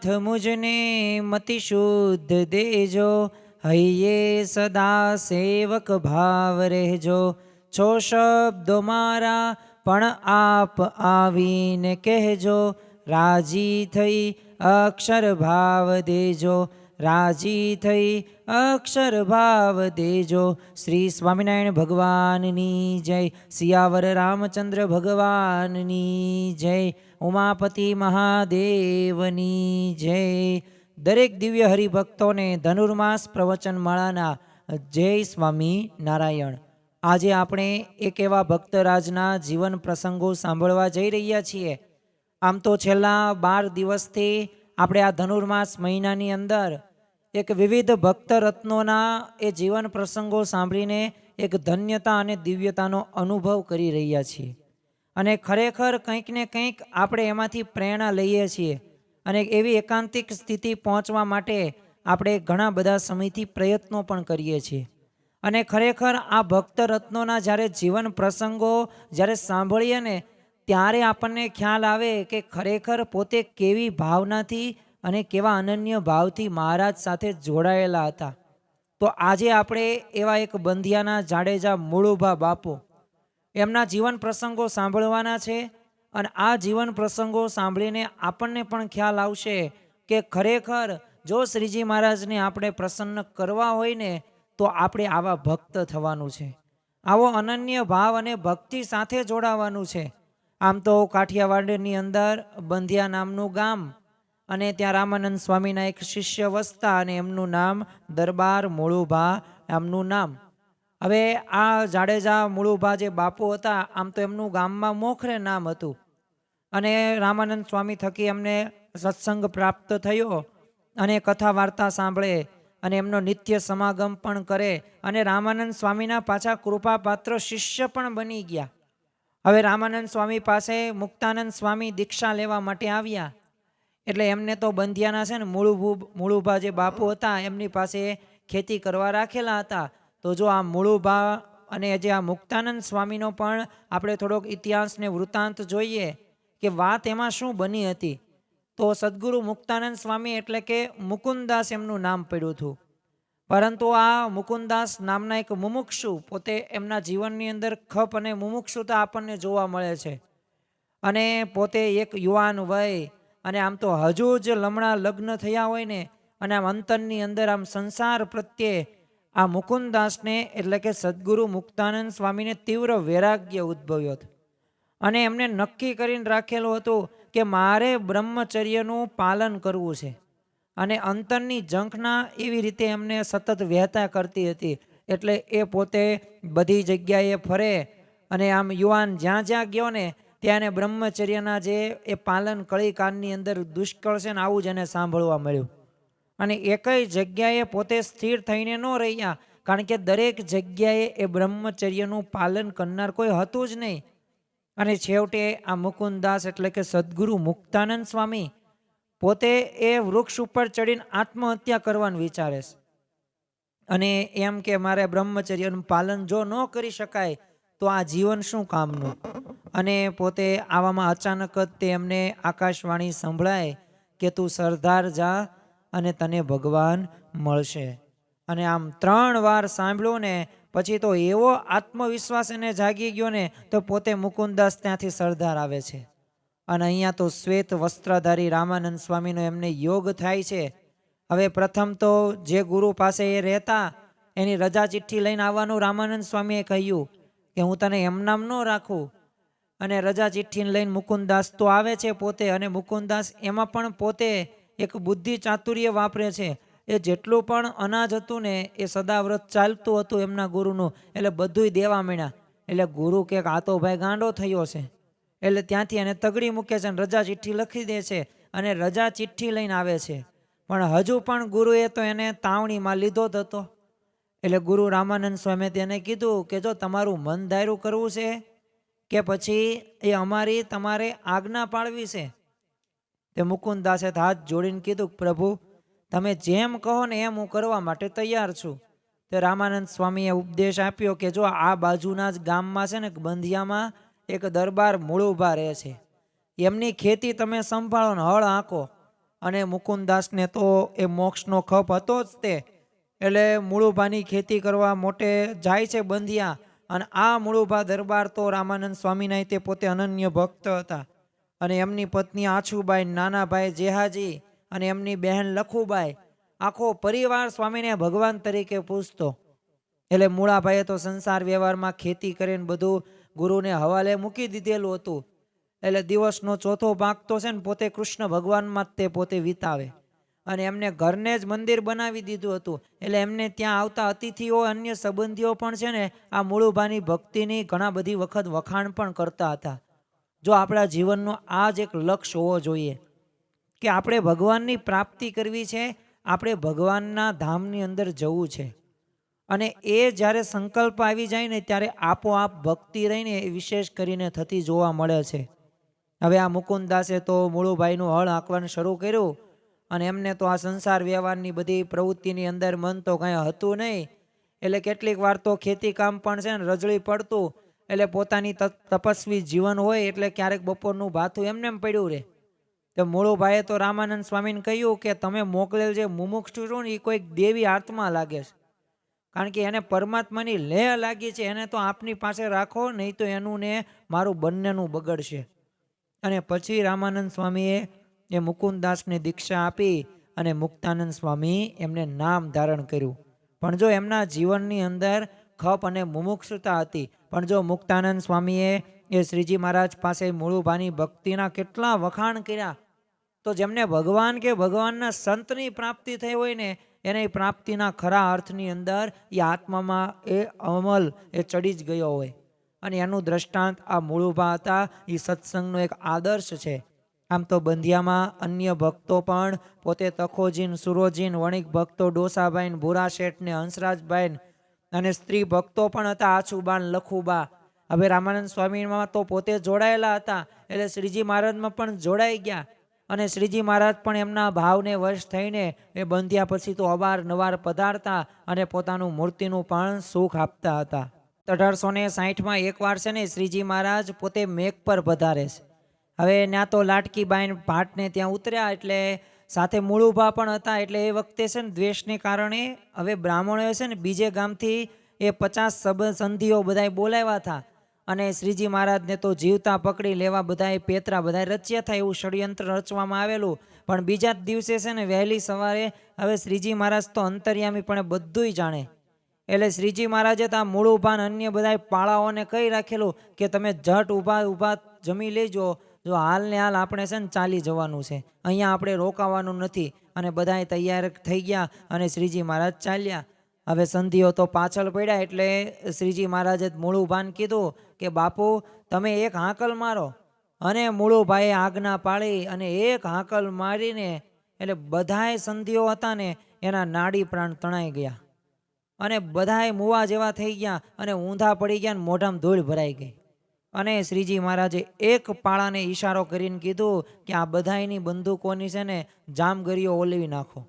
नाथ मुझने मति शुद्ध देजो, हइये सदा सेवक भाव रहजो। छो शब्दो मारा पण आप आवीने कहजो, राजी थई अक्षर भाव देजो, राजी थई अक्षर भाव देजो। श्री स्वामिनारायण भगवाननी जय। सियावर रामचंद्र भगवाननी जय। उमापति महादेवनी जय। दरेक दिव्य हरिभक्तों ने धनुर्मास प्रवचन माळाना जय स्वामी नारायण। आज आपणे एक एवा भक्तराजना जीवन प्रसंगो सांभळवा जई रह्या छीए। आम तो छेल्ला 12 दिवसथी આપણે આ ધનુર્માસ મહિનાની અંદર એક વિવિધ ભક્ત રત્નોના એ જીવન પ્રસંગો સાંભળીને એક ધન્યતા અને દિવ્યતાનો અનુભવ કરી રહ્યા છીએ અને ખરેખર કંઈક ને કંઈક આપણે એમાંથી પ્રેરણા લઈએ છીએ અને એવી એકાંતિક સ્થિતિ પહોંચવા માટે આપણે ઘણા બધા સમયથી પ્રયત્નો પણ કરીએ છીએ અને ખરેખર આ ભક્ત રત્નોના જ્યારે જીવન પ્રસંગો જ્યારે સાંભળીએ ને ત્યારે આપણને ખ્યાલ આવે કે ખરેખર પોતે કેવી ભાવનાથી અને કેવા અનન્ય ભાવથી મહારાજ સાથે જોડાયેલા હતા। તો આજે આપણે એવા એક બંધિયાના જાડેજા મુળુભા બાપુ એમના જીવન પ્રસંગો સાંભળવાના છે અને આ જીવન પ્રસંગો સાંભળીને આપણને પણ ખ્યાલ આવશે કે ખરેખર જો શ્રીજી મહારાજને આપણે પ્રસન્ન કરવા હોય ને તો આપણે આવા ભક્ત થવાનું છે, આવો અનન્ય ભાવ અને ભક્તિ સાથે જોડાવાનું છે। આમ તો કાઠિયાવાડની અંદર બંધિયા નામનું ગામ અને ત્યાં રામાનંદ સ્વામીના એક શિષ્ય વસતા અને એમનું નામ દરબાર મુળુભા એમનું નામ। હવે આ જાડેજા મુળુભા જે બાપુ હતા આમ તો એમનું ગામમાં મોખરે નામ હતું અને રામાનંદ સ્વામી થકી એમને સત્સંગ પ્રાપ્ત થયો અને કથા વાર્તા સાંભળે અને એમનો નિત્ય સમાગમ પણ કરે અને રામાનંદ સ્વામીના પાછા કૃપાપાત્ર શિષ્ય પણ બની ગયા। હવે રામાનંદ સ્વામી પાસે મુક્તાનંદ સ્વામી દીક્ષા લેવા માટે આવ્યા એટલે એમને તો બંધિયાના છે ને મુળુભા જે બાપુ હતા એમની પાસે ખેતી કરવા રાખેલા હતા। તો જો આ મુળુભા અને જે આ મુક્તાનંદ સ્વામીનો પણ આપણે થોડોક ઇતિહાસ ને વૃત્તાંત જોઈએ કે વાત એમાં શું બની હતી। તો સદગુરુ મુક્તાનંદ સ્વામી એટલે કે મુકુંદાસ એમનું નામ પડ્યું હતું, પરંતુ આ મુકુંદાસ નામના એક મુમુક્ષુ પોતે એમના જીવનની અંદર ખપ અને મુમુક્ષુતા આપણને જોવા મળે છે અને પોતે એક યુવાન વય અને આમ તો હજુ જ લમણા લગ્ન થયા હોય ને અને આમ અંતરની અંદર આમ સંસાર પ્રત્યે આ મુકુંદાસને એટલે કે સદગુરુ મુક્તાનંદ સ્વામીને તીવ્ર વૈરાગ્ય ઉદ્ભવ્યો હતો અને એમને નક્કી કરીને રાખેલું હતું કે મારે બ્રહ્મચર્યનું પાલન કરવું છે અને અંતરની ઝંખના એવી રીતે એમને સતત વહેતા કરતી હતી એટલે એ પોતે બધી જગ્યાએ ફરે અને આમ યુવાન જ્યાં જ્યાં ગયો ને ત્યાં બ્રહ્મચર્યના જે એ પાલન કળીકાળની અંદર દુષ્કળ છે ને આવું જ એને સાંભળવા મળ્યું અને એકય જગ્યાએ પોતે સ્થિર થઈને ન રહ્યા કારણ કે દરેક જગ્યાએ એ બ્રહ્મચર્યનું પાલન કરનાર કોઈ હતું જ નહીં અને છેવટે આ મુકુંદાસ એટલે કે સદગુરુ મુક્તાનંદ સ્વામી પોતે એ વૃક્ષ ઉપર ચડીને આત્મહત્યા કરવાનું વિચારે છે અને એમ કે મારે બ્રહ્મચર્યનું પાલન જો ન કરી શકાય તો આ જીવન શું કામનું। અને પોતે આવામાં અચાનક જ તે એમને આકાશવાણી સંભળાય કે તું સરદાર જા અને તને ભગવાન મળશે અને આમ 3 વાર સાંભળ્યું ને પછી તો એવો આત્મવિશ્વાસ એને જાગી ગયો ને તો પોતે મુકુંદાસ ત્યાંથી સરદાર આવે છે અને અહીંયા તો શ્વેત વસ્ત્રધારી રામાનંદ સ્વામીનો એમને યોગ થાય છે। હવે પ્રથમ તો જે ગુરુ પાસે એ રહેતા એની રજા ચિઠ્ઠી લઈને આવવાનું રામાનંદ સ્વામીએ કહ્યું કે હું તને એમ નામ ન રાખું અને રજા ચિઠ્ઠીને લઈને મુકુંદાસ તો આવે છે પોતે અને મુકુંદાસ એમાં પણ પોતે એક બુદ્ધિ ચાતુર્ય વાપરે છે। એ જેટલું પણ અનાજ હતું ને એ સદાવ્રત ચાલતું હતું એમના ગુરુનું એટલે બધુંય દેવા માંડ્યા એટલે ગુરુ કે આ તો ભાઈ ગાંડો થયો છે એટલે ત્યાંથી એને તગડી મૂકે છે અને રજા ચિઠ્ઠી લખી દે છે અને રજા ચિઠ્ઠી લઈને આવે છે પણ હજુ પણ ગુરુએ તો એને તાવણીમાં લીધો જ હતો એટલે ગુરુ રામાનંદ સ્વામીએ તેને કીધું કે જો તમારું મન ધાર્યું કરવું છે કે પછી એ અમારી તમારે આજ્ઞા પાળવી છે। તે મુકુંદાસે હાથ જોડીને કીધું પ્રભુ તમે જેમ કહો ને એમ હું કરવા માટે તૈયાર છું। તે રામાનંદ સ્વામીએ ઉપદેશ આપ્યો કે જો આ બાજુના જ ગામમાં છે ને બંધિયામાં એક દરબાર મુળુભા રહે છે, એમની ખેતી તમે સંભાળો ને હળ આંકો અને મુકુંદાસને તો એ મોક્ષનો ખપ હતો જ તે. એટલે મૂળુભાની ખેતી કરવા મોટે જાય છે બંધિયા. અને આ મૂળુભા દરબાર તો રામાનંદ સ્વામીના તે પોતે અનન્ય ભક્ત હતા. અને એમની પત્ની આછુબાઈ, નાના ભાઈ જેહાજી અને એમની બહેન લખુબાઈ, આખો પરિવાર સ્વામીને ભગવાન તરીકે પૂજતો. એટલે મૂળાભાઈએ તો સંસાર વ્યવહારમાં ખેતી કરીને બધું ગુરુને હવાલે મૂકી દીધેલું હતું. એટલે દિવસનો ચોથો ભાગ તો છે ને પોતે કૃષ્ણ ભગવાનમાં જ તે પોતે વિતાવે. અને એમને ઘરને જ મંદિર બનાવી દીધું હતું. એટલે એમને ત્યાં આવતા અતિથિઓ, અન્ય સંબંધીઓ પણ છે ને આ મૂળુભાની ભક્તિની ઘણા બધી વખત વખાણ પણ કરતા હતા. જો આપણા જીવનનો આ જ એક લક્ષ્ય હોવો જોઈએ કે આપણે ભગવાનની પ્રાપ્તિ કરવી છે, આપણે ભગવાનના ધામની અંદર જવું છે. અને એ જ્યારે સંકલ્પ આવી જાય ને ત્યારે આપોઆપ ભક્તિ રહીને એ વિશેષ કરીને થતી જોવા મળે છે. હવે આ મુકુંદાસે તો મૂળુભાઈનું હળ હાંકવાનું શરૂ કર્યું. અને એમને તો આ સંસાર વ્યવહારની બધી પ્રવૃત્તિની અંદર મન તો કાંઈ હતું નહીં. એટલે કેટલીક વાર તો ખેતી કામ પણ છે ને રજળી પડતું. એટલે પોતાની તપસ્વી જીવન હોય એટલે ક્યારેક બપોરનું ભાથું એમને એમ પડ્યું રહે. તો મૂળુભાઈએ તો રામાનંદ સ્વામીને કહ્યું કે તમે મોકલેલ જે મુમુક્ષુ છો ને એ કોઈક દેવી આત્મા લાગે છે. કારણ કે એને પરમાત્માની લેહ લાગી છે. એને તો આપની પાસે રાખો, નહીં તો એનું ને મારું બંનેનું બગડશે. અને પછી રામાનંદ સ્વામીએ એ મુકુંદાસને દીક્ષા આપી અને મુક્તાનંદ સ્વામી એમને નામ ધારણ કર્યું. પણ જો એમના જીવનની અંદર ખપ અને મુમુક્ષુતા હતી. પણ જો મુક્તાનંદ સ્વામીએ એ શ્રીજી મહારાજ પાસે મૂળુભાની ભક્તિના કેટલા વખાણ કર્યા. તો જેમને ભગવાન કે ભગવાનના સંતની પ્રાપ્તિ થઈ હોય ને એને પ્રાપ્તિના ખરા અર્થની અંદર એ આત્મામાં એ અમલ એ ચડી જ ગયો હોય. અને એનું દ્રષ્ટાંત આ મૂળુભા હતા. એ સત્સંગનો એક આદર્શ છે. આમ તો બંધિયામાં અન્ય ભક્તો પણ પોતે તખોજીન, સુરોજીન, વણિક ભક્તો ડોસાભાઈ, ભૂરા શેઠ ને હંસરાજભાઈ અને સ્ત્રી ભક્તો પણ હતા, આછુબા, લખુબા. હવે રામાનંદ સ્વામીમાં તો પોતે જોડાયેલા હતા. એટલે શ્રીજી મહારાજમાં પણ જોડાઈ ગયા. અને શ્રીજી મહારાજ પણ એમના ભાવને વશ થઈને એ બંધ્યા પછી તો અવારનવાર પધારતા અને પોતાનું મૂર્તિનું પણ સુખ આપતા હતા. 1860માં એકવાર છે ને શ્રીજી મહારાજ પોતે મેઘ પર પધારે છે. હવે ત્યાં તો લાટકીબાઈ ભાટને ત્યાં ઉતર્યા. એટલે સાથે મૂળુભા પણ હતા. એટલે એ વખતે છે ને દ્વેષને કારણે હવે બ્રાહ્મણોએ છે ને બીજે ગામથી એ 50 સંધિઓ બધાએ બોલાવ્યા હતા. અને શ્રીજી મહારાજને તો જીવતા પકડી લેવા બધાએ પેતરા બધાએ રચ્યા થાય એવું ષડયંત્ર રચવામાં આવેલું. પણ બીજા જ દિવસે છે ને વહેલી સવારે હવે શ્રીજી મહારાજ તો અંતર્યામી પણ બધુંય જાણે. એટલે શ્રીજી મહારાજે તો આ મૂળુભા અન્ય બધા પાળાઓને કહી રાખેલું કે તમે ઝટ ઊભા જમી લેજો. જો હાલ ને હાલ આપણે છે ને ચાલી જવાનું છે, અહીંયા આપણે રોકાવાનું નથી. અને બધાએ તૈયાર થઈ ગયા અને શ્રીજી મહારાજ ચાલ્યા. હવે સંધિઓ તો પાછળ પડ્યા. એટલે શ્રીજી મહારાજે મૂળુભાને કીધું કે બાપુ તમે એક હાંકલ મારો. અને મૂળુભાઈએ આજ્ઞા પાળી અને એક હાંકલ મારીને એટલે બધાએ સંધિઓ હતા ને એના નાડી પ્રાણ તણાઈ ગયા. અને બધાએ મુવા જેવા થઈ ગયા અને ઊંધા પડી ગયા ને મોઢામાં ધૂળ ભરાઈ ગઈ. અને શ્રીજી મહારાજે એક પાળાને ઈશારો કરીને કીધું કે આ બધાની બંદૂકોની છે ને જામગીરીઓ ઓલવી નાખો.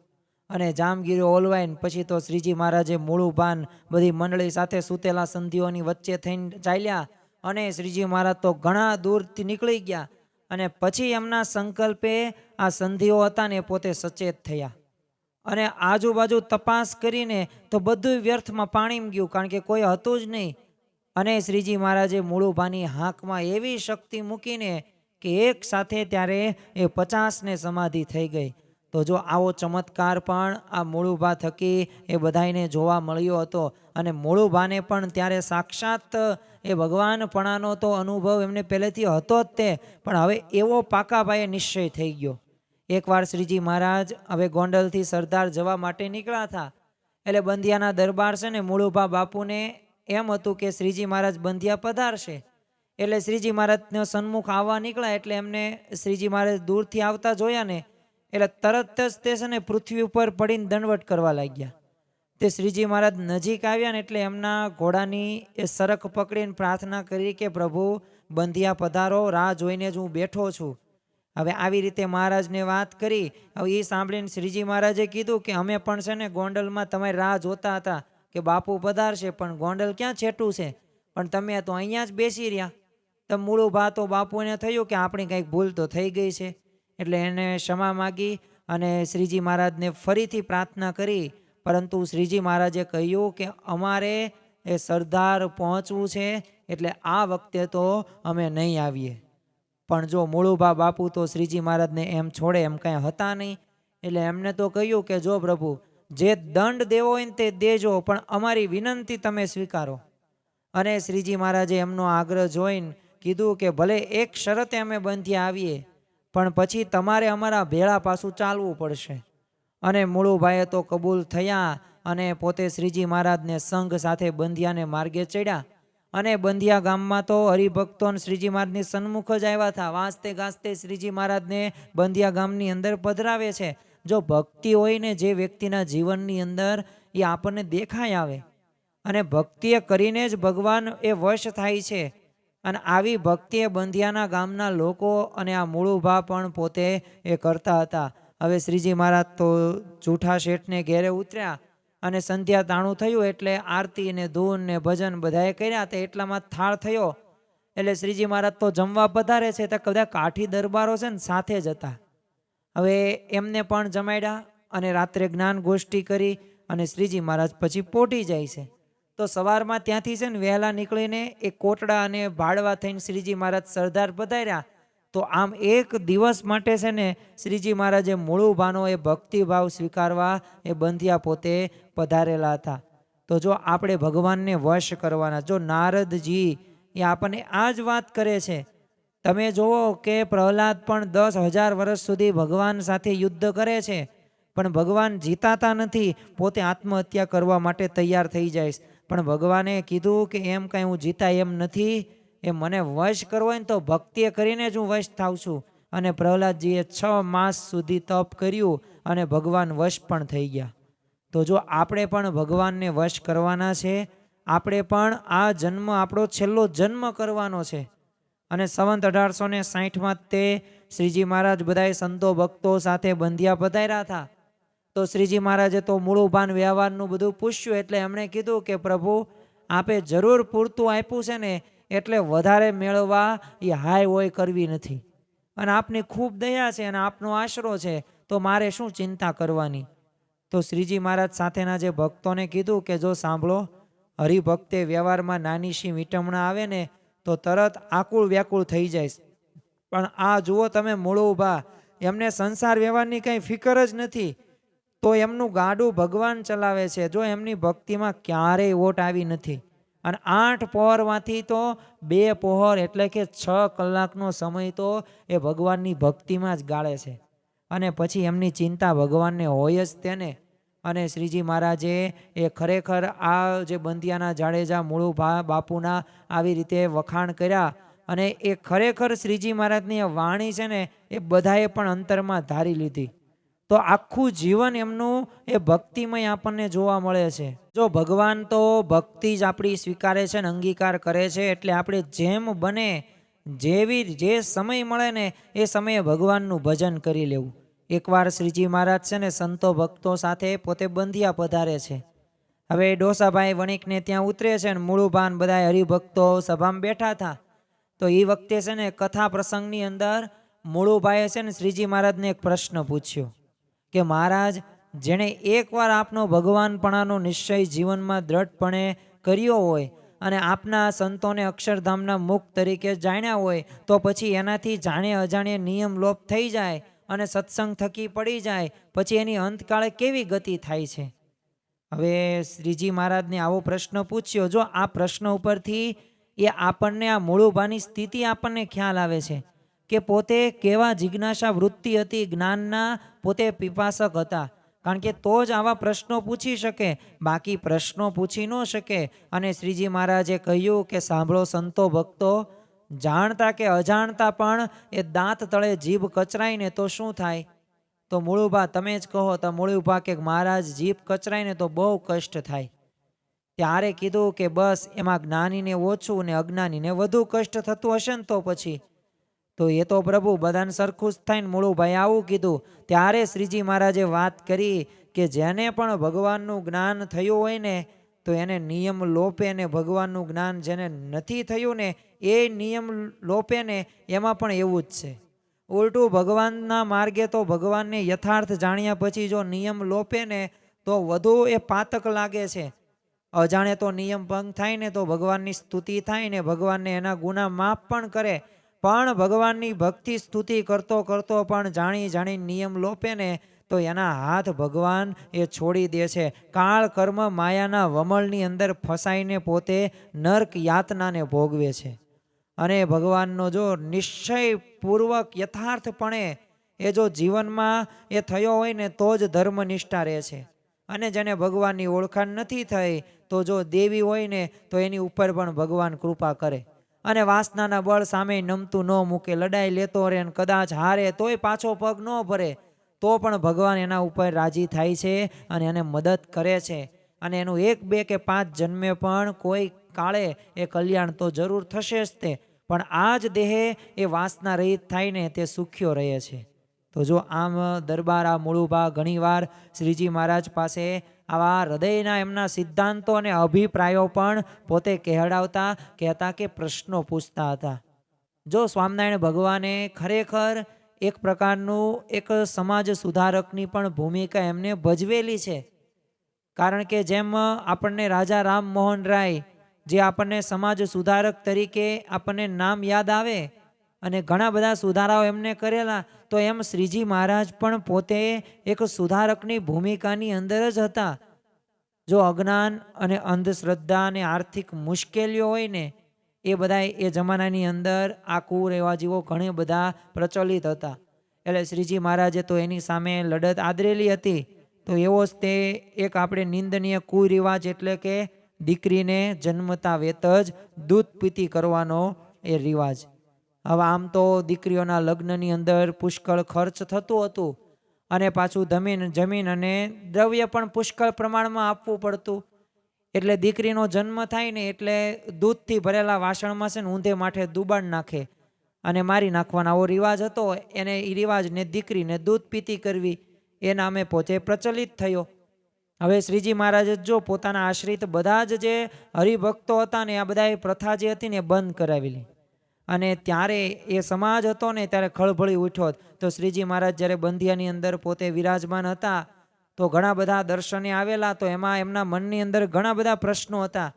અને જામગીરીઓ ઓલવાઈને પછી તો શ્રીજી મહારાજે મૂળુભાન બધી મંડળી સાથે સૂતેલા સંધિઓની વચ્ચે થઈને ચાલ્યા. અને શ્રીજી મહારાજ તો ઘણા દૂરથી નીકળી ગયા. અને પછી એમના સંકલ્પે આ સંધિઓ હતા ને પોતે સચેત થયા. અને આજુબાજુ તપાસ કરીને તો બધું વ્યર્થમાં પાણીમાં ગયું. કારણ કે કોઈ હતું જ નહીં. અને શ્રીજી મહારાજે મૂળુભાની હાંકમાં એવી શક્તિ મૂકીને કે એક સાથે ત્યારે એ 50ને સમાધિ થઈ ગઈ. તો જો આવો ચમત્કાર પણ આ મૂળુભા થકી એ બધાને જોવા મળ્યો હતો. અને મૂળુભાને પણ ત્યારે સાક્ષાત એ ભગવાનપણાનો તો અનુભવ એમને પહેલેથી હતો જ તે. પણ હવે એવો પાકાભાઈએ નિશ્ચય થઈ ગયો. એકવાર શ્રીજી મહારાજ હવે ગોંડલથી સરદાર જવા માટે નીકળ્યા હતા. એટલે બંધિયાના દરબાર છે ને મૂળુભા બાપુને એમ હતું કે શ્રીજી મહારાજ બંધિયા પધારશે. એટલે શ્રીજી મહારાજનો સન્મુખ આવવા નીકળ્યા. એટલે એમને શ્રીજી મહારાજ દૂરથી આવતા જોયા ને એટલે તરત જ તે છે ને પૃથ્વી ઉપર પડીને દંડવટ કરવા લાગ્યા. તે શ્રીજી મહારાજ નજીક આવ્યા ને એટલે એમના ઘોડાની એ સરક પકડીને પ્રાર્થના કરી કે પ્રભુ બંધિયા પધારો, રાહ જોઈને જ હું બેઠો છું. હવે આવી રીતે મહારાજને વાત કરી. હવે એ સાંભળીને શ્રીજી મહારાજે કીધું કે અમે પણ છે ને ગોંડલમાં તમારી રાહ જોતા હતા કે બાપુ પધારશે, પણ ગોંડલ ક્યાં છેટું છે, પણ તમે તો અહીંયા જ બેસી રહ્યા. તો મૂળુભા તો બાપુને થયું કે આપણી કંઈક ભૂલ તો થઈ ગઈ છે. એટલે એને ક્ષમા માગી અને શ્રીજી મહારાજને ફરીથી પ્રાર્થના કરી, પરંતુ શ્રીજી મહારાજે કહ્યું કે અમારે એ સરદાર પહોંચવું છે, એટલે આ વખતે તો અમે નહીં આવીએ. પણ જો મુળુભા બાપુ તો શ્રીજી મહારાજને એમ છોડે એમ કાંઈ હતા નહીં. એટલે એમને તો કહ્યું કે જો પ્રભુ, જે દંડ દેવો હોય ને તે દેજો, પણ અમારી વિનંતી તમે સ્વીકારો. અને શ્રીજી મહારાજે એમનો આગ્રહ જોઈને કીધું કે ભલે એક શરતે અમે બંધ્યા આવીએ, પણ પછી તમારે અમારા ભેળા પાછું ચાલવું પડશે. અને મુળુભાઈએ તો કબૂલ થયા અને પોતે શ્રીજી મહારાજને સંઘ સાથે બંધિયાને માર્ગે ચડ્યા. અને બંધિયા ગામમાં તો હરિભક્તો શ્રીજી મહારાજની સન્મુખ જ આવ્યા હતા. વાંચતે ગાજતે શ્રીજી મહારાજને બંધિયા ગામની અંદર પધરાવે છે. જો ભક્તિ હોય ને જે વ્યક્તિના જીવનની અંદર, એ આપણને દેખાય આવે. અને ભક્તિએ કરીને જ ભગવાન એ વશ થાય છે. અને આવી ભક્તિએ બંધિયાના ગામના લોકો અને આ મુળુભા પણ પોતે એ કરતા હતા. હવે શ્રીજી મહારાજ તો જૂઠા શેઠને ઘેરે ઉતર્યા અને સંધ્યા તાણું થયું એટલે આરતી ને ધૂન ને ભજન બધાએ કર્યા. તે એટલામાં થાળ થયો એટલે શ્રીજી મહારાજ તો જમવા પધારે છે, તો બધા કાઠી દરબારો છે ને સાથે જ હતા. હવે એમને પણ જમાડ્યા અને રાત્રે જ્ઞાન ગોષ્ઠી કરી અને શ્રીજી મહારાજ પછી પોટી જાય છે. તો સવારમાં ત્યાંથી છે ને વહેલા નીકળીને એ કોટડા અને ભાડવા થઈને શ્રીજી મહારાજ સરદાર પધાર્યા. તો આમ એક દિવસ માટે છે ને શ્રીજી મહારાજે મુળુભાનો એ ભક્તિભાવ સ્વીકારવા એ બંધિયા પોતે પધારેલા હતા. તો જો આપણે ભગવાનને વશ કરવાના, જો નારદજી એ આપણને આ જ વાત કરે છે. તમે જુઓ કે પ્રહલાદ પણ 10,000 વર્ષ સુધી ભગવાન સાથે યુદ્ધ કરે છે, પણ ભગવાન જીતાતા નથી. પોતે આત્મહત્યા કરવા માટે તૈયાર થઈ જાય. પણ ભગવાને કીધું કે એમ કાંઈ હું જીતા એમ નથી, એ મને વશ કરવો હોય ને તો ભક્તિએ કરીને જ હું વશ થાઉં છું. અને પ્રહલાદજીએ 6 માસ સુધી તપ કર્યું અને ભગવાન વશ પણ થઈ ગયા. તો જો આપણે પણ ભગવાનને વશ કરવાના છે, આપણે પણ આ જન્મ આપણો છેલ્લો જન્મ કરવાનો છે. અને સંવત 1860માં તે શ્રીજી મહારાજ બધાએ સંતો ભક્તો સાથે બંધિયા પધાર્યા હતા. તો શ્રીજી મહારાજે તો મૂળુભાન વ્યવહારનું બધું પૂછ્યું. એટલે એમણે કીધું કે પ્રભુ, આપે જરૂર પૂરતું આપ્યું છે ને, એટલે વધારે મેળવવા એ હાય હોય કરવી નથી. અને આપની ખૂબ દયા છે અને આપનો આશરો છે, તો મારે શું ચિંતા કરવાની. તો શ્રીજી મહારાજ સાથેના જે ભક્તોને કીધું કે જો સાંભળો, હરિભક્તે વ્યવહારમાં નાની શી વીટમણા આવે ને તો તરત આકુળ વ્યાકુળ થઈ જાય. પણ આ જુઓ તમે મુળુભા, એમને સંસાર વ્યવહારની કંઈ ફિકર જ નથી, તો એમનું ગાડું ભગવાન ચલાવે છે. જો એમની ભક્તિમાં ક્યારેય ઓટ આવી નથી. અને 8 પહોરમાંથી તો 2 પહોર એટલે કે 6 કલાકનો સમય તો એ ભગવાનની ભક્તિમાં જ ગાળે છે. અને પછી એમની ચિંતા ભગવાનને હોય જ તેને. અને શ્રીજી મહારાજે એ ખરેખર આ જે બંધિયાના જાડેજા મુળુભા બાપુના આવી રીતે વખાણ કર્યા. અને એ ખરેખર શ્રીજી મહારાજની વાણી છે ને એ બધાએ પણ અંતરમાં ધારી લીધી. તો આખું જીવન એમનું એ ભક્તિમય આપણને જોવા મળે છે. જો ભગવાન તો ભક્તિ જ આપણી સ્વીકારે છે ને અંગીકાર કરે છે. એટલે આપણે જેમ બને જેવી જે સમય મળે ને એ સમયે ભગવાનનું ભજન કરી લેવું. એકવાર શ્રીજી મહારાજ છે ને સંતો ભક્તો સાથે પોતે બંધિયા પધારે છે. હવે ડોસાભાઈ વણિકને ત્યાં ઉતરે છે ને મૂળુભાન બધા હરિભક્તો સભામાં બેઠા હતા. તો એ વખતે છે ને કથા પ્રસંગની અંદર મૂળુભાઈએ છે ને શ્રીજી મહારાજને એક પ્રશ્ન પૂછ્યો કે મહારાજ, જેણે એકવાર આપનો ભગવાનપણાનો નિશ્ચય જીવનમાં દ્રઢપણે કર્યો હોય અને આપના સંતોને અક્ષરધામના મુખ તરીકે જાણ્યા હોય, તો પછી એનાથી જાણે અજાણે નિયમ લોપ થઈ જાય અને સત્સંગ થકી પડી જાય, પછી એની અંતકાળે કેવી ગતિ થાય છે. હવે શ્રીજી મહારાજને આવો પ્રશ્ન પૂછ્યો. જો આ પ્રશ્ન ઉપરથી એ આપણને આ મૂળુભાની સ્થિતિ આપણને ખ્યાલ આવે છે કે પોતે કેવા જિજ્ઞાસા વૃત્તિ હતી, જ્ઞાનના પોતે પીપાસક હતા. કારણ કે તો જ આવા પ્રશ્નો પૂછી શકે, બાકી પ્રશ્નો પૂછી ન શકે. અને શ્રીજી મહારાજે કહ્યું કે સાંભળો સંતો ભક્તો, જાણતા કે અજાણતા પણ એ દાંત તળે જીભ કચરાય ને તો શું થાય? તો મૂળુભા તમે જ કહો. તો મૂળુભા કે મહારાજ, જીભ કચરાય ને તો બહુ કષ્ટ થાય. ત્યારે કીધું કે બસ એમાં જ્ઞાનીને ઓછું ને અજ્ઞાનીને વધુ કષ્ટ થતું હશે ને તો પછી તો એ તો પ્રભુ બધાને સરખું જ થાય ને. મૂળુભાઈ આવું કીધું. ત્યારે શ્રીજી મહારાજે વાત કરી કે જેને પણ ભગવાનનું જ્ઞાન થયું હોય ને તો એને નિયમ લોપે ને ભગવાનનું જ્ઞાન જેને નથી થયું ને એ નિયમ લોપે ને એમાં પણ એવું જ છે. ઉલટું ભગવાનના માર્ગે તો ભગવાનને યથાર્થ જાણ્યા પછી જો નિયમ લોપે ને તો વધુ એ પાતક લાગે છે. અજાણે તો નિયમ ભંગ થાય ને તો ભગવાનની સ્તુતિ થાય ને ભગવાનને એના ગુના માફ પણ કરે, પણ ભગવાનની ભક્તિ સ્તુતિ કરતો કરતો પણ જાણી નિયમ લોપે ને તો એના હાથ ભગવાન એ છોડી દે છે. કાળ કર્મ માયાના વમળની અંદર ફસાઈને પોતે નર્ક યાતનાને ભોગવે છે. અને ભગવાનનો જો નિશ્ચયપૂર્વક યથાર્થપણે એ જો જીવનમાં એ થયો હોય ને તો જ ધર્મનિષ્ઠા રહે છે. અને જેને ભગવાનની ઓળખાણ નથી થઈ તો જો દેવી હોય ને તો એની ઉપર પણ ભગવાન કૃપા કરે અને વાસનાના બળ સામે નમતું ન મૂકે, લડાઈ લેતો રહે અને કદાચ હારે તોય પાછો પગ ન ભરે તો પણ ભગવાન એના ઉપર રાજી થાય છે અને એને મદદ કરે છે. અને એનું 1, 2 કે 5 જન્મે પણ કોઈ કાળે એ કલ્યાણ તો જરૂર થશે જ તે, પણ આ જ દેહે એ વાસના રહિત થાય ને તે સુખ્યો રહે છે. તો જો આમ દરબાર આ મૂળુભા ઘણીવાર શ્રીજી મહારાજ પાસે આવા હૃદયના એમના સિદ્ધાંતો અને અભિપ્રાયો પણ પોતે કહેતા કે પ્રશ્નો પૂછતા હતા. જો સ્વામિનારાયણ ભગવાને ખરેખર એક પ્રકારનું એક સમાજ સુધારકની પણ ભૂમિકા એમને ભજવેલી છે. કારણ કે જેમ આપણને રાજા રામમોહન રાય જે આપણને સમાજ સુધારક તરીકે આપણને નામ યાદ આવે અને ઘણા બધા સુધારાઓ એમને કરેલા, તો એમ શ્રીજી મહારાજ પણ પોતે એક સુધારકની ભૂમિકાની અંદર જ હતા. જો અજ્ઞાન અને અંધશ્રદ્ધા અને આર્થિક મુશ્કેલીઓ હોય ને એ બધા એ જમાનાની અંદર આ કુરિવાજીઓ ઘણા બધા પ્રચલિત હતા. એટલે શ્રીજી મહારાજે તો એની સામે લડત આદરેલી હતી. તો એવો જ તે એક આપણે નિંદનીય કુરિવાજ એટલે કે દીકરીને જન્મતા વેત જ દૂધ પીતી કરવાનો એ રિવાજ. હવે આમ તો દીકરીઓના લગ્નની અંદર પુષ્કળ ખર્ચ થતું હતું અને પાછું જમીન અને દ્રવ્ય પણ પુષ્કળ પ્રમાણમાં આપવું પડતું. એટલે દીકરીનો જન્મ થાય ને એટલે દૂધથી ભરેલા વાસણમાં છે ને ઊંધે માથે દુબાણ નાખે અને મારી નાખવાનો આવો રિવાજ હતો. એને એ રિવાજને દીકરીને દૂધ પીતી કરવી એ નામે પોતે પ્રચલિત થયો. હવે શ્રીજી મહારાજે જો પોતાના આશ્રિત બધા જ જે હરિભક્તો હતા ને આ બધા પ્રથા જે હતી ને બંધ કરાવેલી. અને ત્યારે એ સમાજ હતો ને ત્યારે ખળભળી ઉઠ્યો. તો શ્રીજી મહારાજ જ્યારે બંધિયાની અંદર પોતે વિરાજમાન હતા તો ઘણા બધા દર્શને આવેલા, તો એમાં એમના મનની અંદર ઘણા બધા પ્રશ્નો હતા.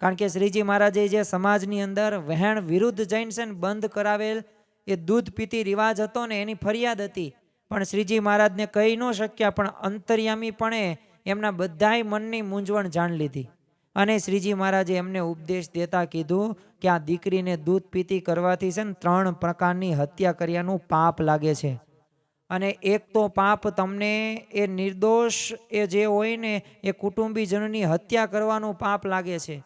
કારણ કે શ્રીજી મહારાજે જે સમાજની અંદર વહેણ વિરુદ્ધ જૈન છે ને બંધ કરાવેલ એ દૂધ પીતી રિવાજ હતો ને એની ફરિયાદ હતી. પણ શ્રીજી મહારાજને કહી ન શક્યા, પણ અંતર્યામીપણે એમના બધાય મનની મૂંઝવણ જાણી લીધી. અને શ્રીજી મહારાજે એમને ઉપદેશ દેતા કીધું કે આ દીકરીને દૂધ પીતી કરવાથી છે ને 3 પ્રકારની હત્યા કર્યાનું પાપ લાગે છે. અને એક તો પાપ તમને એ નિર્દોષ એ જે હોય ને એ કુટુંબીજનોની હત્યા કરવાનું પાપ લાગે છે.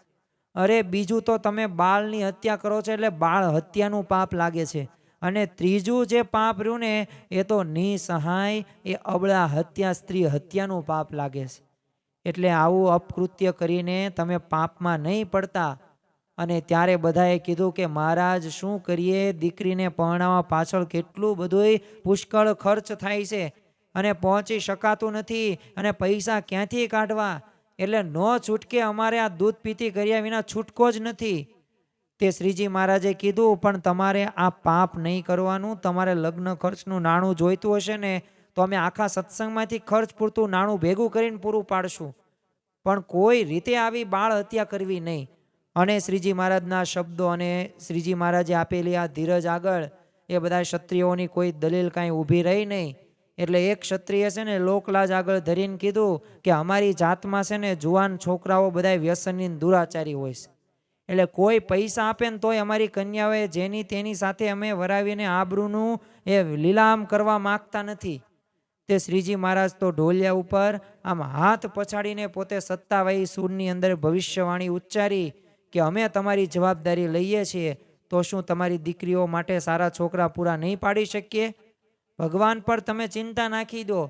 અરે બીજું તો તમે બાળની હત્યા કરો છો એટલે બાળ હત્યાનું પાપ લાગે છે. અને ત્રીજું જે પાપ રહ્યું ને એ તો નિસહાય એ અબળા હત્યા સ્ત્રી હત્યાનું પાપ લાગે છે. એટલે આવું અપકૃત્ય કરીને તમે પાપમાં નહીં પડતા. અને ત્યારે બધાએ કીધું કે મહારાજ શું કરીએ, દીકરીને પરણાવવા પાછળ કેટલું બધું પુષ્કળ ખર્ચ થાય છે અને પહોંચી શકાતું નથી અને પૈસા ક્યાંથી કાઢવા. એટલે ન છૂટકે અમારે આ દૂધ પીતી કર્યા વિના છૂટકો જ નથી. તે શ્રીજી મહારાજે કીધું પણ તમારે આ પાપ નહીં કરવાનું. તમારે લગ્ન ખર્ચનું નાણું જોઈતું હશે ને તો અમે આખા સત્સંગમાંથી ખર્ચ પૂરતું નાણું ભેગું કરીને પૂરું પાડશું, પણ કોઈ રીતે આવી બાળ હત્યા કરવી નહીં. અને શ્રીજી મહારાજના શબ્દો અને શ્રીજી મહારાજે આપેલી આ ધીરજ આગળ એ બધા ક્ષત્રિયોની કોઈ દલીલ કાંઈ ઊભી રહી નહીં. એટલે એક ક્ષત્રિય છે ને લોકલાજ આગળ ધરીને કીધું કે અમારી જાતમાં છે ને જુવાન છોકરાઓ બધા વ્યસનની દુરાચારી હોય છે. એટલે કોઈ પૈસા આપે ને તોય અમારી કન્યાઓએ જેની તેની સાથે અમે વરાવીને આબરૂનું એ લીલામ કરવા માગતા નથી. તે શ્રીજી મહારાજ તો ઢોલિયા ઉપર આમ હાથ પછાડીને પોતે સત્તાવાહી સૂરની અંદર ભવિષ્યવાણી ઉચ્ચારી કે અમે તમારી જવાબદારી લઈએ છીએ, તો શું તમારી દીકરીઓ માટે સારા છોકરા પૂરા નહીં પાડી શકીએ? ભગવાન પર તમે ચિંતા નાખી દો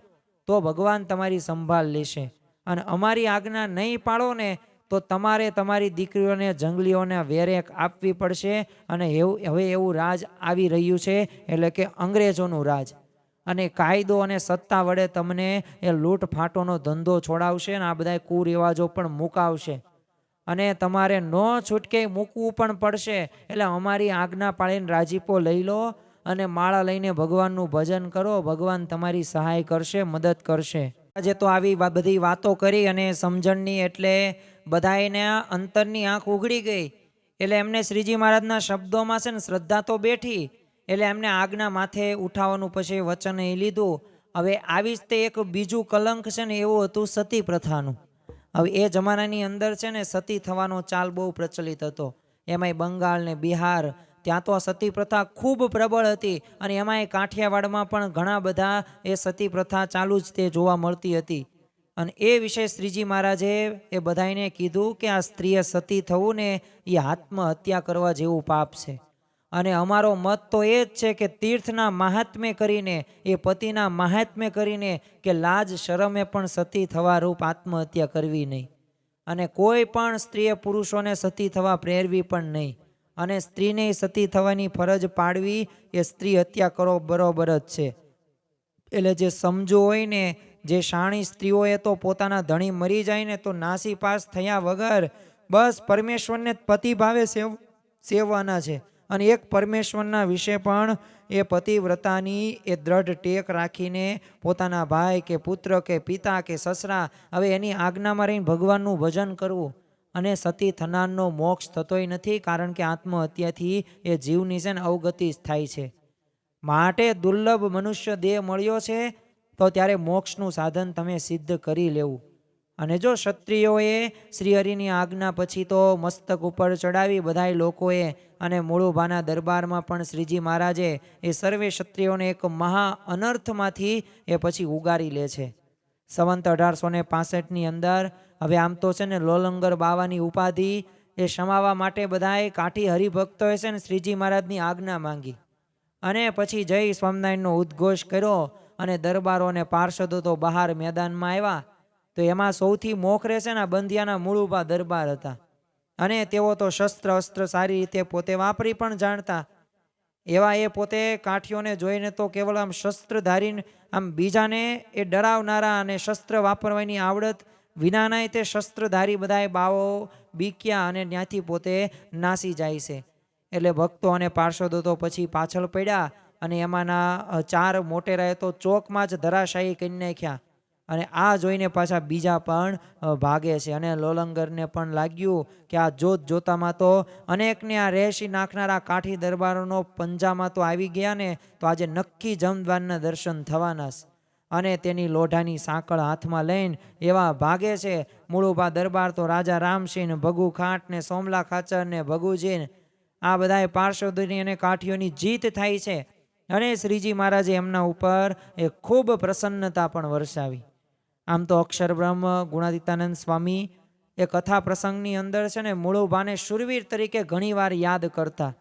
તો ભગવાન તમારી સંભાળ લેશે. અને અમારી આજ્ઞા નહીં પાડો ને તો તમારે તમારી દીકરીઓને જંગલીઓને વેરેક આપવી પડશે. અને હવે એવું રાજ આવી રહ્યું છે એટલે કે અંગ્રેજોનું રાજ. અને કાયદો અને સત્તા વડે તમને એ લૂંટફાટોનો ધંધો છોડાવશે અને આ બધા કુરિવાજો પણ મુકાવશે. અને તમારે ન છૂટકે મૂકવું પણ પડશે. એટલે અમારી આજ્ઞા પાળીને રાજીપો લઈ લો અને માળા લઈને ભગવાનનું ભજન કરો, ભગવાન તમારી સહાય કરશે, મદદ કરશે. આજે તો આવી બધી વાતો કરી અને સમજણની એટલે બધાને અંતરની આંખ ઉઘડી ગઈ. એટલે એમને શ્રીજી મહારાજના શબ્દોમાં છે ને શ્રદ્ધા તો બેઠી. એટલે એમને આજ્ઞા માથે ઉઠાવવાનું પછી વચન એ લીધું. હવે આવી જ તે એક બીજું કલંક છે ને એવું હતું સતી પ્રથાનું. હવે એ જમાનાની અંદર છે ને સતી થવાનો ચાલ બહુ પ્રચલિત હતો. એમાંય બંગાળ ને બિહાર ત્યાં તો સતી પ્રથા ખૂબ પ્રબળ હતી. અને એમાંય કાઠિયાવાડમાં પણ ઘણા બધા એ સતી પ્રથા ચાલુ જ તે જોવા મળતી હતી. અને એ વિશે શ્રીજી મહારાજે એ બધાને કીધું કે આ સ્ત્રીએ સતી થવું ને એ આત્મહત્યા કરવા જેવું પાપ છે. અને અમારો મત તો એ જ છે કે તીર્થના મહાત્મ્ય કરીને, એ પતિના મહાત્મ્ય કરીને કે લાજ શરમે પણ સતી થવા રૂપ આત્મહત્યા કરવી નહીં. અને કોઈ પણ સ્ત્રીએ પુરુષોને સતી થવા પ્રેરવી પણ નહીં. અને સ્ત્રીને સતી થવાની ફરજ પાડવી એ સ્ત્રી હત્યા કરો બરોબર જ છે. એટલે જે સમજુ હોય ને, જે શાણી સ્ત્રીઓએ તો પોતાના ધણી મરી જાય ને તો નાસી પાસ થયા વગર બસ પરમેશ્વરને પતિ ભાવે સેવવાના છે. અને એક પરમેશ્વરના વિશે પણ એ પતિવ્રતાની એ દ્રઢ ટેક રાખીને પોતાના ભાઈ કે પુત્ર કે પિતા કે સસરા, હવે એની આજ્ઞામાં રહીને ભગવાનનું ભજન કરવું. અને સતી થનારનો મોક્ષ થતોય નથી, કારણ કે આત્મહત્યાથી એ જીવની છે ને અવગતિ થાય છે. માટે દુર્લભ મનુષ્ય દેહ મળ્યો છે તો ત્યારે મોક્ષનું સાધન તમે સિદ્ધ કરી લેવું. અને જો ક્ષત્રિયોએ શ્રીહરિની આજ્ઞા પછી તો મસ્તક ઉપર ચડાવી બધાય લોકોએ, અને મૂળુભાના દરબારમાં પણ શ્રીજી મહારાજે એ સર્વે ક્ષત્રિયોને એક મહા અનર્થમાંથી એ પછી ઉગારી લે છે. સંવંત 1865ની અંદર હવે આમ તો છે ને લોલંગર બાવાની ઉપાધિ એ સમાવવા માટે બધાએ કાઠી હરિભક્તોએ છે ને શ્રીજી મહારાજની આજ્ઞા માંગી. અને પછી જય સ્વામિનારાયણનો ઉદ્ઘોષ કર્યો. અને દરબારો અને પાર્ષદો તો બહાર મેદાનમાં આવ્યા. તો એમાં સૌથી મોખરે છે ને બંધિયાના મૂળુભા દરબાર હતા. અને તેઓ તો શસ્ત્ર અસ્ત્ર સારી રીતે પોતે વાપરી પણ જાણતા. એવા એ પોતે કાઠીઓને જોઈને તો કેવળ આમ શસ્ત્ર ધારીને આમ બીજાને એ ડરાવનારા અને શસ્ત્ર વાપરવાની આવડત વિનાનાય તે શસ્ત્રધારી બધાએ બાવો બીક્યા અને ત્યાંથી પોતે નાસી જાય છે. એટલે ભક્તો અને પાર્ષદો તો પછી પાછળ પડ્યા. અને એમાંના 4 મોટેરાએ તો ચોકમાં જ ધરાશાયી કરી નાખ્યા. અને આ જોઈને પાછા બીજા પણ ભાગે છે. અને લોલંગરને પણ લાગ્યું કે આ જોત જોતામાં તો અનેકને આ રેશી નાખનારા કાઠી દરબારોનો પંજામાં તો આવી ગયા ને, તો આજે નક્કી જમદ્વારના દર્શન થવાના છે. અને તેની લોઢાની સાંકળ હાથમાં લઈને એવા ભાગે છે. મૂળુભા દરબાર તો રાજા રામસિંહ, ભગુ ખાંટ ને સોમલા ખાચર ને ભગુજી, આ બધાએ પાર્ષદોની અને કાઠીઓની જીત થાય છે. અને શ્રીજી મહારાજે એમના ઉપર એ ખૂબ પ્રસન્નતા પણ વરસાવી. આમ તો અક્ષર બ્રહ્મ ગુણાતીતાનંદ સ્વામી એ કથા પ્રસંગની અંદર છે ને મૂળુભાને શૂરવીર તરીકે ઘણીવાર યાદ કરતા.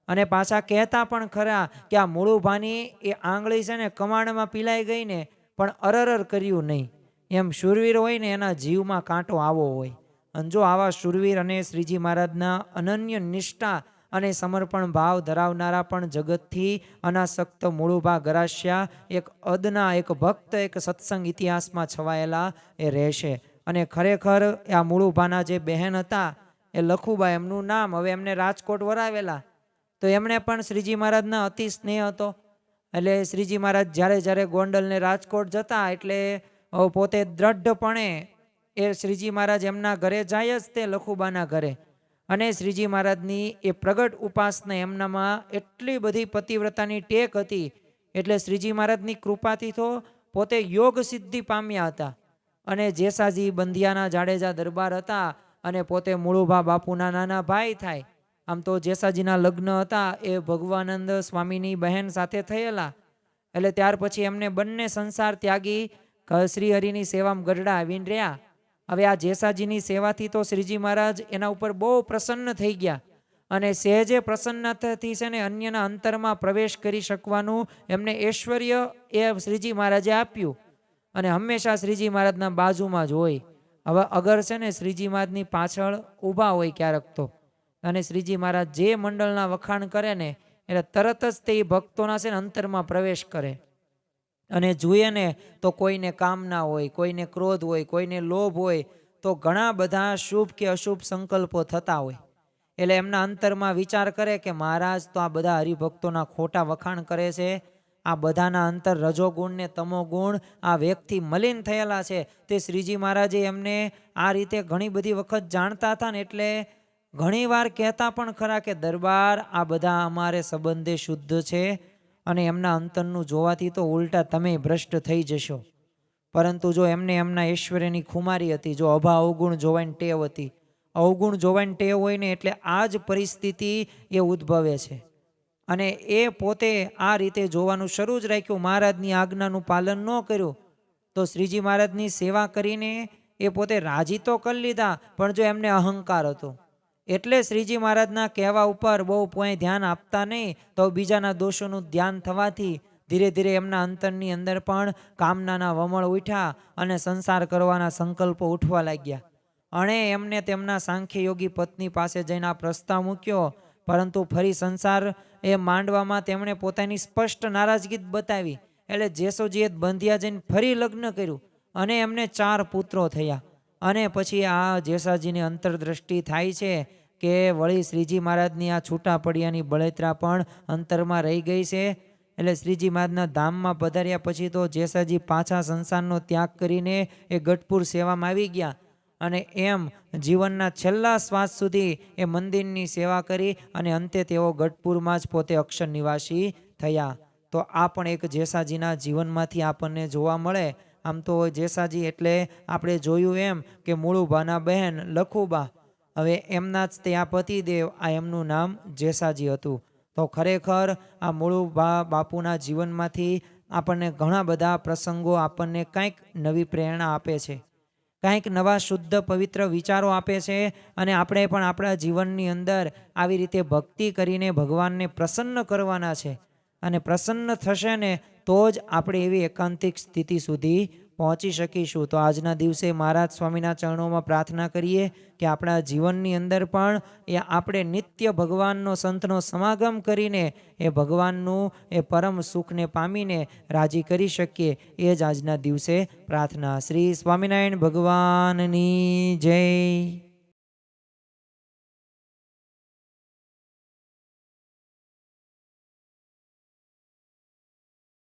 અને પાછા કહેતા પણ ખરા કે આ મૂળુભાની એ આંગળી છે ને કમાણમાં પીલાઈ ગઈ ને પણ અરર કર્યું નહીં. એમ શૂરવીર હોય ને એના જીવમાં કાંટો આવો હોય. અને જો આવા શૂરવીર અને શ્રીજી મહારાજના અનન્ય નિષ્ઠા અને સમર્પણ ભાવ ધરાવનારા પણ જગતથી અનાસક્ત મૂળુભા ગરાસિયા એક અદના, એક ભક્ત, એક સત્સંગ ઇતિહાસમાં છવાયેલા એ રહેશે. અને ખરેખર આ મૂળુભાના જે બહેન હતા એ લખુબા એમનું નામ, હવે એમને રાજકોટ વરાવેલા. તો એમણે પણ શ્રીજી મહારાજના અતિ સ્નેહ હતો. એટલે શ્રીજી મહારાજ જ્યારે જ્યારે ગોંડલ ને રાજકોટ જતા એટલે પોતે દ્રઢપણે એ શ્રીજી મહારાજ એમના ઘરે જાય જ તે લખુબાના ઘરે. અને શ્રીજી મહારાજની એ પ્રગટ ઉપાસના એમનામાં એટલી બધી પતિવ્રતાની ટેક હતી. એટલે શ્રીજી મહારાજની કૃપાથી તો પોતે યોગ સિદ્ધિ પામ્યા હતા. અને જેસાજી બંધિયાના જાડેજા દરબાર હતા. અને પોતે મૂળુભા બાપુના નાના ભાઈ થાય. આમ તો જેસાજીના લગ્ન હતા એ ભગવાનંદ સ્વામીની બહેન સાથે થયેલા. એટલે ત્યાર પછી એમને બંને સંસાર ત્યાગી શ્રી હરિની સેવામાં ગઢડા આવીને રહ્યા. હવે આ જેસાજીની સેવાથી તો શ્રીજી મહારાજ એના ઉપર બહુ પ્રસન્ન થઈ ગયા. અને સહેજે પ્રસન્નતાથી છે ને અન્યના અંતરમાં પ્રવેશ કરી શકવાનું એમને ઐશ્વર્ય એ શ્રીજી મહારાજે આપ્યું. અને હંમેશા શ્રીજી મહારાજના બાજુમાં જ હોય. હવે અગર છે ને શ્રીજી મહારાજની પાછળ ઊભા હોય ક્યારેક તો, અને શ્રીજી મહારાજ જે મંડળના વખાણ કરે ને એટલે તરત જ તે ભક્તોના છે ને અંતરમાં પ્રવેશ કરે. અને જોઈએ ને તો કોઈને કામના હોય, કોઈને ક્રોધ હોય, કોઈને લોભ હોય, તો ઘણા બધા શુભ કે અશુભ સંકલ્પો થતા હોય. એટલે એમના અંતરમાં વિચાર કરે કે મહારાજ તો આ બધા હરિભક્તોના ખોટા વખાણ કરે છે, આ બધાના અંતર રજોગુણ ને તમોગુણ આ વ્યક્તિ મલિન થયેલા છે. તે શ્રીજી મહારાજે એમને આ રીતે ઘણી બધી વખત જાણતા હતા ને એટલે ઘણી વાર કહેતા પણ ખરા કે દરબાર આ બધા અમારે સંબંધે શુદ્ધ છે અને એમના અંતરનું જોવાથી તો ઉલટા તમે ભ્રષ્ટ થઈ જશો. પરંતુ જો એમને એમના ઐશ્વર્યની ખુમારી હતી, જો અભા અવગુણ જોવાની ટેવ હતી, અવગુણ જોવાની ટેવ હોય ને એટલે આ જ પરિસ્થિતિ એ ઉદ્ભવે છે. અને એ પોતે આ રીતે જોવાનું શરૂ જ રાખ્યું, મહારાજની આજ્ઞાનું પાલન ન કર્યું તો શ્રીજી મહારાજની સેવા કરીને એ પોતે રાજી તો કરી લીધા, પણ જો એમને અહંકાર હતો એટલે શ્રીજી મહારાજના કહેવા ઉપર બહુ કોઈ ધ્યાન આપતા નહીં, તો બીજાના દોષોનું ધ્યાન થવાથી ધીરે ધીરે એમના અંતરની અંદર પણ કામનાના વમળ ઉઠ્યા અને સંસાર કરવાના સંકલ્પો ઉઠવા લાગ્યા. અને એમને તેમના સાંખ્ય યોગી પત્ની પાસે જઈને આ પ્રસ્તાવ મૂક્યો, પરંતુ ફરી સંસાર એ માંડવામાં તેમણે પોતાની સ્પષ્ટ નારાજગી બતાવી. એટલે જેસોજીએ બંધિયા જઈને ફરી લગ્ન કર્યું અને એમને 4 પુત્રો થયા. અને પછી આ જેસાજીની અંતરદ્રષ્ટિ થાય છે કે વળી શ્રીજી મહારાજની આ છૂટા પડ્યાની બળેતરા પણ અંતરમાં રહી ગઈ છે. એટલે શ્રીજી મહારાજના ધામમાં પધાર્યા પછી તો જેસાજી પાછા સંસારનો ત્યાગ કરીને એ ગઢપુર સેવામાં આવી ગયા અને એમ જીવનના છેલ્લા શ્વાસ સુધી એ મંદિરની સેવા કરી અને અંતે તેઓ ગઢપુરમાં જ પોતે અક્ષર નિવાસી થયા. તો આ પણ એક જેસાજીના જીવનમાંથી આપણને જોવા મળે. આમ તો જેસાજી એટલે આપણે જોયું એમ કે મૂળુભાના બહેન લખુબા, હવે એમના જ ત્યાં પતિદેવ, આ એમનું નામ જેસાજી હતું. તો ખરેખર આ મૂળુભા બાપુના જીવનમાંથી આપણને ઘણા બધા પ્રસંગો આપણને કંઈક નવી પ્રેરણા આપે છે, કંઈક નવા શુદ્ધ પવિત્ર વિચારો આપે છે. અને આપણે પણ આપણા જીવનની અંદર આવી રીતે ભક્તિ કરીને ભગવાનને પ્રસન્ન કરવાના છે. અને પ્રસન્ન થશે ને તો જ આપણે એવી એકાંતિક સ્થિતિ સુધી પહોંચી શકીશું. તો આજના દિવસે મહારાજ સ્વામીના ચરણોમાં પ્રાર્થના કરીએ કે આપણા જીવનની અંદર પણ એ આપણે નિત્ય ભગવાનનો સંતનો સમાગમ કરીને એ ભગવાનનું એ પરમ સુખને પામીને રાજી કરી શકીએ, એ જ આજના દિવસે પ્રાર્થના. શ્રી સ્વામિનારાયણ ભગવાનની જય.